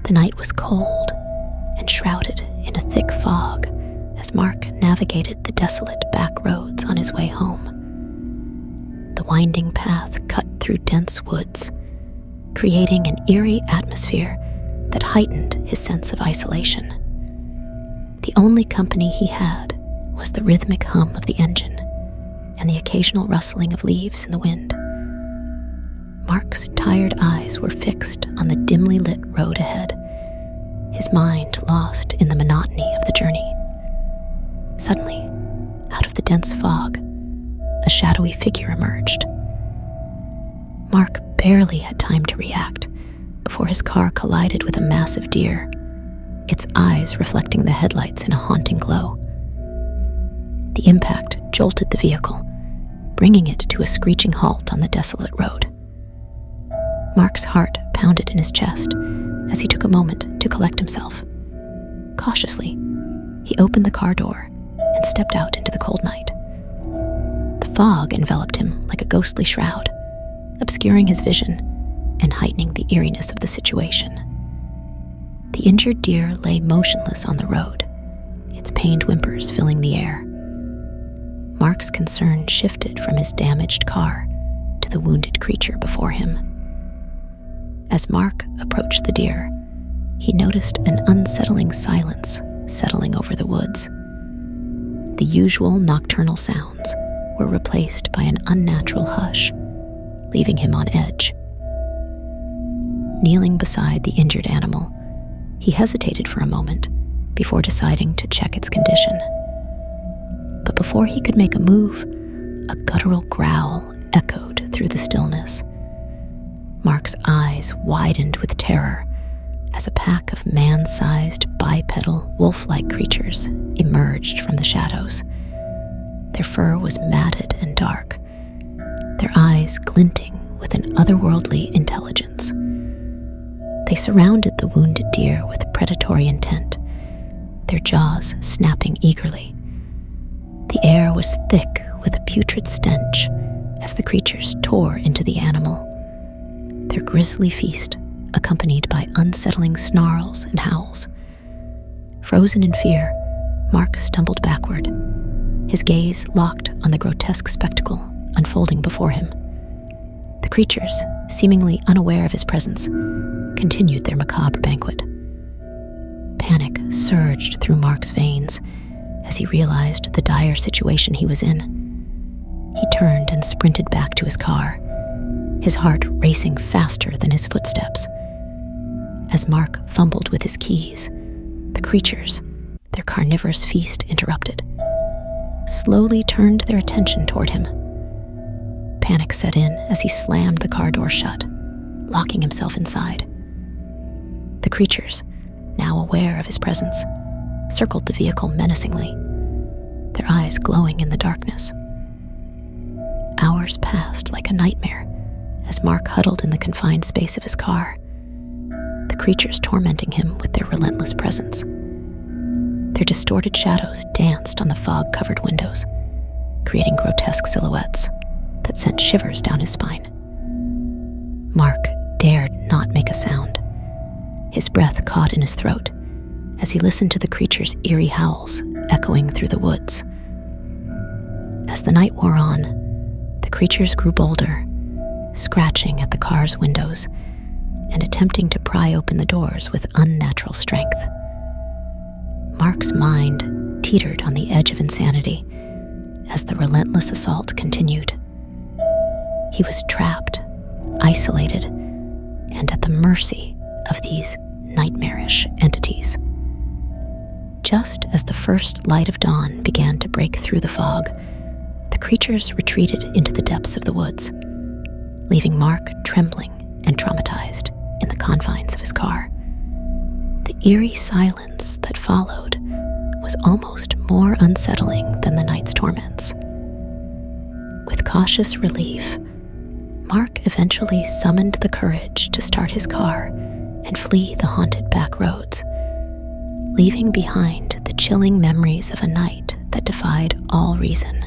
The night was cold and shrouded in a thick fog as Mark navigated the desolate back roads on his way home. The winding path cut through dense woods, creating an eerie atmosphere that heightened his sense of isolation. The only company he had was the rhythmic hum of the engine and the occasional rustling of leaves in the wind. Mark's tired eyes were fixed on the dimly lit road ahead, his mind lost in the monotony of the journey. Suddenly, out of the dense fog, a shadowy figure emerged. Mark barely had time to react before his car collided with a massive deer, its eyes reflecting the headlights in a haunting glow. The impact jolted the vehicle, bringing it to a screeching halt on the desolate road. Mark's heart pounded in his chest as he took a moment to collect himself. Cautiously, he opened the car door and stepped out into the cold night. The fog enveloped him like a ghostly shroud, obscuring his vision and heightening the eeriness of the situation. The injured deer lay motionless on the road, its pained whimpers filling the air. Mark's concern shifted from his damaged car to the wounded creature before him. As Mark approached the deer, he noticed an unsettling silence settling over the woods. The usual nocturnal sounds were replaced by an unnatural hush, leaving him on edge. Kneeling beside the injured animal, he hesitated for a moment before deciding to check its condition. But before he could make a move, a guttural growl echoed through the stillness. Mark's eyes widened with terror as a pack of man-sized, bipedal, wolf-like creatures emerged from the shadows. Their fur was matted and dark, their eyes glinting with an otherworldly intelligence. They surrounded the wounded deer with predatory intent, their jaws snapping eagerly. The air was thick with a putrid stench as the creatures tore into the animal, their grisly feast accompanied by unsettling snarls and howls. Frozen in fear, Mark stumbled backward, his gaze locked on the grotesque spectacle unfolding before him. The creatures, seemingly unaware of his presence, continued their macabre banquet. Panic surged through Mark's veins as he realized the dire situation he was in. He turned and sprinted back to his car, his heart racing faster than his footsteps. As Mark fumbled with his keys, the creatures, their carnivorous feast interrupted, slowly turned their attention toward him. Panic set in as he slammed the car door shut, locking himself inside. The creatures, now aware of his presence, circled the vehicle menacingly, their eyes glowing in the darkness. Hours passed like a nightmare as Mark huddled in the confined space of his car, the creatures tormenting him with their relentless presence. Their distorted shadows danced on the fog-covered windows, creating grotesque silhouettes that sent shivers down his spine. Mark dared not make a sound, his breath caught in his throat as he listened to the creatures' eerie howls echoing through the woods. As the night wore on, the creatures grew bolder, scratching at the car's windows and attempting to pry open the doors with unnatural strength. Mark's mind teetered on the edge of insanity as the relentless assault continued. He was trapped, isolated, and at the mercy of these nightmarish entities. Just as the first light of dawn began to break through the fog, the creatures retreated into the depths of the woods, leaving Mark trembling and traumatized in the confines of his car. The eerie silence that followed was almost more unsettling than the night's torments. With cautious relief, Mark eventually summoned the courage to start his car and flee the haunted back roads, leaving behind the chilling memories of a night that defied all reason.